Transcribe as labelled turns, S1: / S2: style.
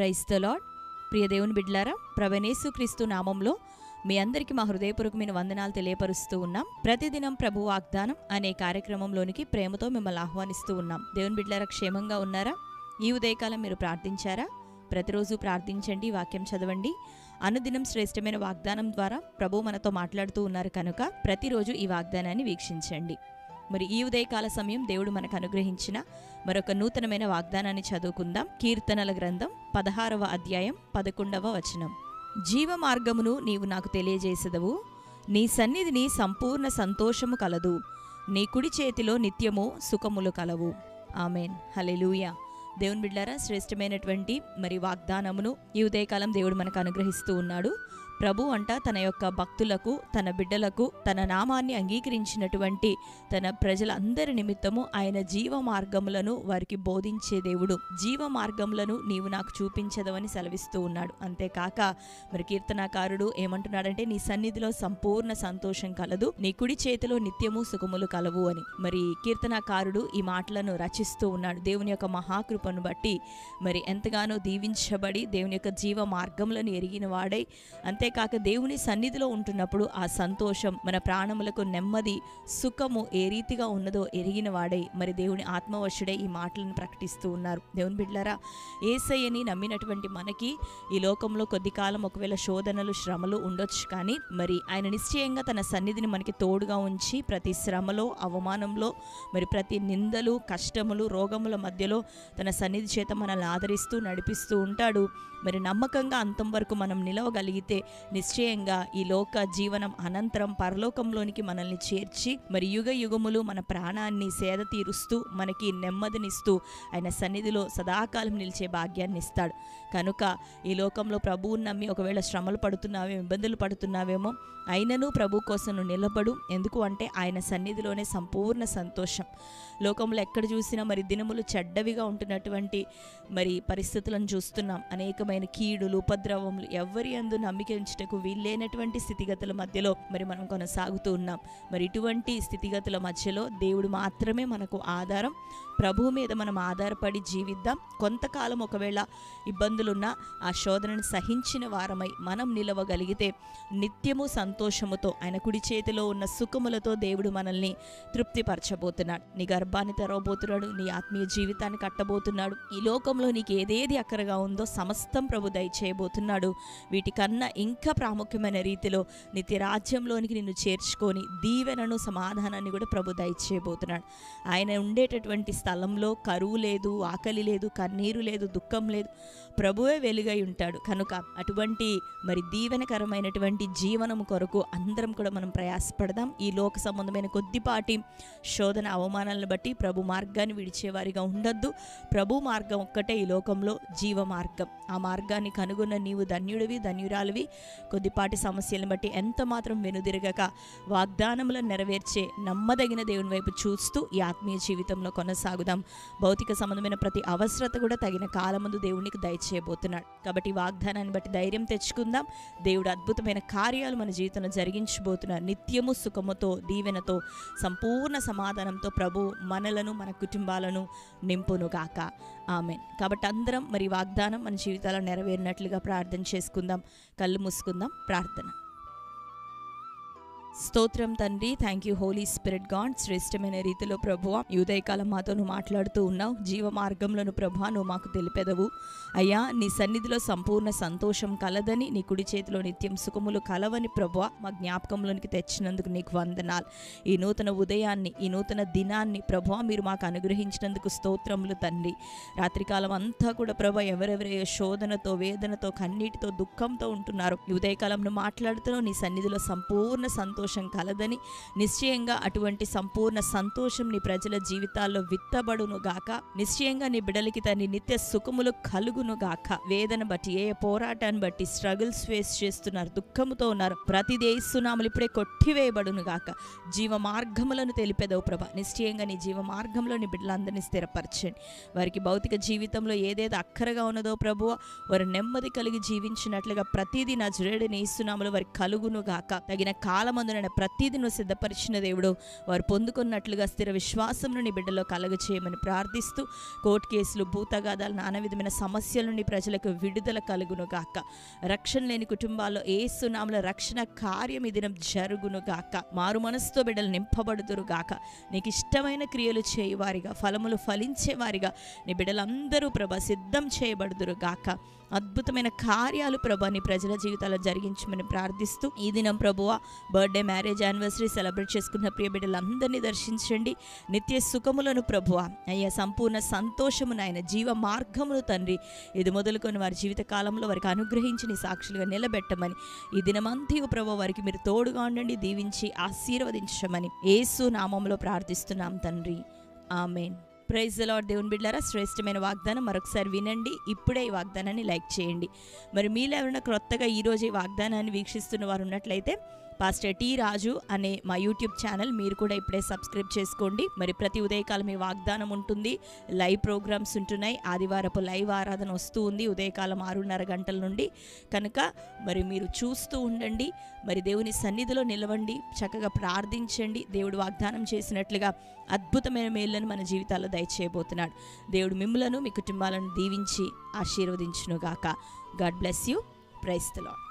S1: Praise the lord. ప్రియ దేవుని బిడ్డలారా, ప్రభువైన యేసుక్రీస్తు నామంలో మీ అందరికీ మా హృదయపూర్వకమైన వందనాలు తెలియపరుస్తూ ఉన్నాం. ప్రతిదినం ప్రభు వాగ్దానం అనే కార్యక్రమంలోనికి ప్రేమతో మిమ్మల్ని ఆహ్వానిస్తూ ఉన్నాం. దేవుని బిడ్డలారా, క్షేమంగా ఉన్నారా? ఈ ఉదయకాలం మీరు ప్రార్థించారా? ప్రతిరోజు ప్రార్థించండి, వాక్యం చదవండి. అనుదినం శ్రేష్టమైన వాగ్దానం ద్వారా ప్రభు మనతో మాట్లాడుతూ ఉన్నారు కనుక ప్రతిరోజు ఈ వాగ్దానాన్ని వీక్షించండి. మరి ఈ ఉదయకాల సమయం దేవుడు మనకు అనుగ్రహించిన మరొక నూతనమైన వాగ్దానాన్ని చదువుకుందాం. కీర్తనల గ్రంథం 16వ అధ్యాయం 11వ వచనం. జీవ మార్గమును నీవు నాకు తెలియజేసెదవు, నీ సన్నిధిని సంపూర్ణ సంతోషము కలదు, నీ కుడి చేతిలో నిత్యము సుఖములు కలవు. ఆమెన్. హల్లెలూయా. దేవుని బిడ్డలారా, శ్రేష్టమైనటువంటి మరి వాగ్దానమును ఈ ఉదయకాలం దేవుడు మనకు అనుగ్రహిస్తూ ఉన్నాడు. ప్రభు అంట తన యొక్క భక్తులకు, తన బిడ్డలకు, తన నామాన్ని అంగీకరించినటువంటి తన ప్రజలందరి నిమిత్తము ఆయన జీవ మార్గములను వారికి బోధించే దేవుడు. జీవ మార్గములను నీవు నాకు చూపించదవని సెలవిస్తూ ఉన్నాడు. అంతేకాక మరి కీర్తనాకారుడు ఏమంటున్నాడంటే, నీ సన్నిధిలో సంపూర్ణ సంతోషం కలదు, నీ కుడి చేతిలో నిత్యము సుఖములు కలవు అని. మరి కీర్తనాకారుడు ఈ మాటలను రచిస్తూ ఉన్నాడు. దేవుని యొక్క మహాకృపను బట్టి మరి ఎంతగానో దీవించబడి దేవుని యొక్క జీవ మార్గములను ఎరిగిన వాడై, అంతేకాక దేవుని సన్నిధిలో ఉంటున్నప్పుడు ఆ సంతోషం, మన ప్రాణములకు నెమ్మది, సుఖము ఏ రీతిగా ఉన్నదో ఎరిగిన వాడై మరి దేవుని ఆత్మవశుడై ఈ మాటలను ప్రకటిస్తూ ఉన్నారు. దేవుని బిడ్డలారా, యేసయ్యని నమ్మినటువంటి మనకి ఈ లోకంలో కొద్ది కాలం ఒకవేళ శోధనలు, శ్రమలు ఉండొచ్చు, కానీ మరి ఆయన నిశ్చయంగా తన సన్నిధిని మనకి తోడుగా ఉంచి ప్రతి శ్రమలో, అవమానంలో, మరి ప్రతి నిందలు, కష్టములు, రోగముల మధ్యలో తన సన్నిధి చేత మనల్ని ఆదరిస్తూ నడిపిస్తూ ఉంటాడు. మరి నమ్మకంగా అంతం వరకు మనం నిలవగలిగితే నిశ్చయంగా ఈ లోక జీవనం అనంతరం పరలోకంలోనికి మనల్ని చేర్చి మరి యుగ యుగములు మన ప్రాణాన్ని సేద తీరుస్తూ మనకి నెమ్మదినిస్తూ ఆయన సన్నిధిలో సదాకాలం నిలిచే భాగ్యాన్ని ఇస్తాడు. కనుక ఈ లోకంలో ప్రభువుని నమ్మి ఒకవేళ శ్రమలు పడుతున్నావేమో, ఇబ్బందులు పడుతున్నావేమో, అయినను ప్రభు కోసం నిలబడు. ఎందుకు అంటే ఆయన సన్నిధిలోనే సంపూర్ణ సంతోషం. లోకంలో ఎక్కడ చూసినా మరి దినములు చెడ్డవిగా ఉంటున్నటువంటి మరి పరిస్థితులను చూస్తున్నాం. అనేకమైన కీడులు, ఉపద్రవములు, ఎవరి యందు నమ్మిక ఉంచుటకు వీల్లేనటువంటి స్థితిగతుల మధ్యలో మరి మనం కొనసాగుతూ ఉన్నాం. మరి ఇటువంటి స్థితిగతుల మధ్యలో దేవుడు మాత్రమే మనకు ఆధారం. ప్రభువు మీద మనం ఆధారపడి జీవిద్దాం. కొంతకాలం ఒకవేళ ఇబ్బందులున్నా ఆ శోధనను సహించిన వారమై మనం నిలవగలిగితే నిత్యము సంతోషముతో ఆయన కుడి చేతిలో ఉన్న సుఖములతో దేవుడు మనల్ని తృప్తిపరచబోతున్నాడు. నీ గర్భాన్ని తెరవబోతున్నాడు, నీ ఆత్మీయ జీవితాన్ని కట్టబోతున్నాడు. ఈ లోకంలో నీకు ఏదేది అక్కరగా ఉందో సమస్తం ప్రభు దయచేయబోతున్నాడు. వీటికన్నా ఇంకా ప్రాముఖ్యమైన రీతిలో నిత్య రాజ్యంలోనికి నిన్ను చేర్చుకొని దీవెనను, సమాధానాన్ని కూడా ప్రభు దయచేయబోతున్నాడు. ఆయన ఉండేటటువంటి స్థలంలో కరువు లేదు, ఆకలి లేదు, కన్నీరు లేదు, దుఃఖం లేదు. ప్రభువే వెలుగై ఉంటాడు. కనుక అటువంటి మరి దీవెనకరమైనటువంటి జీవనము కొరకు అందరం కూడా మనం ప్రయాసపడదాం. ఈ లోక సంబంధమైన కొద్దిపాటి శోధన, అవమానాలను బట్టి ప్రభు మార్గాన్ని విడిచేవారిగా ఉండొద్దు. ప్రభు మార్గం ఒక్కటే ఈ లోకంలో జీవ మార్గం. ఆ మార్గాన్ని కనుగొన్న నీవు ధన్యుడివి, ధన్యురాలివి. కొద్దిపాటి సమస్యలను బట్టి ఎంత మాత్రం వెనుదిరగక వాగ్దానములను నెరవేర్చే నమ్మదగిన దేవుని వైపు చూస్తూ ఈ ఆత్మీయ జీవితంలో కొనసాగుదాం. భౌతిక సంబంధమైన ప్రతి అవసరత కూడా తగిన కాలమందు దేవునికి దయచేయబోతున్నాడు. కాబట్టి వాగ్దానాన్ని బట్టి ధైర్యం తెచ్చుకుందాం. దేవుడు అద్భుతమైన కార్యాలు మన జీవితంలో జరిగించబోతున్నారు. నిత్యము సుఖముతో, దీవెనతో, సంపూర్ణ సమాధానంతో ప్రభు మనలను, మన కుటుంబాలను నింపునుగాక. ఆమెన్. కాబట్టి అందరం మరి వాగ్దానం మన జీవితాల్లో నెరవేరినట్లుగా ప్రార్థన చేసుకుందాం. కళ్ళు మూసుకుందాం. ప్రార్థన. స్తోత్రం తండ్రి, thank you holy spirit God. శ్రేష్టమైన రీతిలో ప్రభువా ఈ ఉదయకాలం మాతో నువ్వు మాట్లాడుతూ ఉన్నావు. జీవ మార్గంలోను ప్రభువా నువ్వు మాకు తెలిపెదవు. అయ్యా, నీ సన్నిధిలో సంపూర్ణ సంతోషం కలదని, నీ కుడి చేతిలో నిత్యం సుఖములు కలవని ప్రభువా మా జ్ఞాపకంలోనికి తెచ్చినందుకు నీకు వందనాలు. ఈ నూతన ఉదయాన్ని, ఈ నూతన దినాన్ని ప్రభువా మీరు మాకు అనుగ్రహించినందుకు స్తోత్రములు తండ్రి. రాత్రికాలం అంతా కూడా ప్రభువా ఎవరెవరే శోధనతో, వేదనతో, కన్నీటితో, దుఃఖంతో ఉంటున్నారు, ఈ ఉదయకాలం నువ్వు మాట్లాడుతున్నావు. నీ సన్నిధిలో సంపూర్ణ సంతోషం కలదని, నిశ్చయంగా అటువంటి సంపూర్ణ సంతోషం నీ ప్రజల జీవితాల్లో విత్తబడును గాక. నిశ్చయంగా నీ బిడ్డలకి తన నిత్య సుఖములు కలుగును గాక. వేదన బట్టి, ఏ పోరాటాన్ని బట్టి స్ట్రగుల్స్ ఫేస్ చేస్తున్నారు, దుఃఖముతో ఉన్నారు, ప్రతిదీ యేసునామములో ఇప్పుడే కొట్టివేయబడును గాక. జీవ మార్గములను తెలిపేదవు ప్రభా. నిశ్చయంగా నీ జీవ మార్గంలో నీ బిడ్డలందరినీ స్థిరపరచండి. వారికి భౌతిక జీవితంలో ఏదేదో అక్కరగా ఉన్నదో ప్రభువా వారు నెమ్మది కలిగి జీవించినట్లుగా ప్రతిదీ నా జురేడిని యేసునామములో వారికి కలుగును గాక. తగిన కాలమందు పొందున ప్రతిదీ నువ్వు సిద్ధపరిచిన దేవుడు వారు పొందుకున్నట్లుగా స్థిర విశ్వాసం నీ బిడ్డలో కలుగ చేయమని ప్రార్థిస్తూ కోర్టు కేసులు, భూతగాదాలు, నానా విధమైన సమస్యల నుండి ప్రజలకు విడుదల కలుగును గాక. రక్షణ లేని కుటుంబాల్లో యేసు నామములో రక్షణ కార్యం ఈ దినం జరుగును గాక. మారు మనసుతో బిడ్డలు నింపబడుదురు గాక. నీకు ఇష్టమైన క్రియలు చేయువారిగా, ఫలములు ఫలించేవారిగా నీ బిడ్డలందరూ ప్రభా సిద్ధం చేయబడుదురు గాక. అద్భుతమైన కార్యాలు ప్రభా నీ ప్రజల జీవితాల్లో జరిగించమని ప్రార్థిస్తూ ఈ దినం ప్రభువా బర్త్డే, మ్యారేజ్, యానివర్సరీ సెలబ్రేట్ చేసుకున్న ప్రియ బిడ్డలందరినీ దర్శించండి. నిత్య సుఖములను ప్రభువా అయ్యా, సంపూర్ణ సంతోషమును ఆయన జీవ మార్గమును తండ్రి ఇది మొదలుకొని వారి జీవిత కాలంలో వారికి అనుగ్రహించి నీ సాక్షులుగా నిలబెట్టమని ఈ దినమంతయు ప్రభువా వారికి మీరు తోడుగా ఉండండి, దీవించి ఆశీర్వదించమని యేసు నామములో ప్రార్థిస్తున్నాం తండ్రి. ఆమేన్. Praise the Lord. దేవుని బిడ్డలారా, శ్రేష్టమైన వాగ్దానం మరొకసారి వినండి. ఇప్పుడే ఈ వాగ్దానాన్ని లైక్ చేయండి. మరి మీలో ఎవరైనా క్రొత్తగా ఈరోజు ఈ వాగ్దానాన్ని వీక్షిస్తున్న వారు ఉన్నట్లయితే పాస్టర్ టి రాజు అనే మా యూట్యూబ్ ఛానల్ మీరు కూడా ఇప్పుడే సబ్స్క్రైబ్ చేసుకోండి. మరి ప్రతి ఉదయకాలం ఈ వాగ్దానం ఉంటుంది, లైవ్ ప్రోగ్రామ్స్ ఉంటున్నాయి. ఆదివారపు లైవ్ ఆరాధన వస్తూ ఉంది ఉదయకాలం 6:30 గంటల నుండి. కనుక మరి మీరు చూస్తూ ఉండండి. మరి దేవుని సన్నిధిలో నిలవండి, చక్కగా ప్రార్థించండి. దేవుడు వాగ్దానం చేసినట్లుగా అద్భుతమైన మేళ్లను మన జీవితాల్లో దయచేయబోతున్నాడు. దేవుడు మిమ్ములను, మీ కుటుంబాలను దీవించి ఆశీర్వదించునుగాక. God bless you. Praise the lord.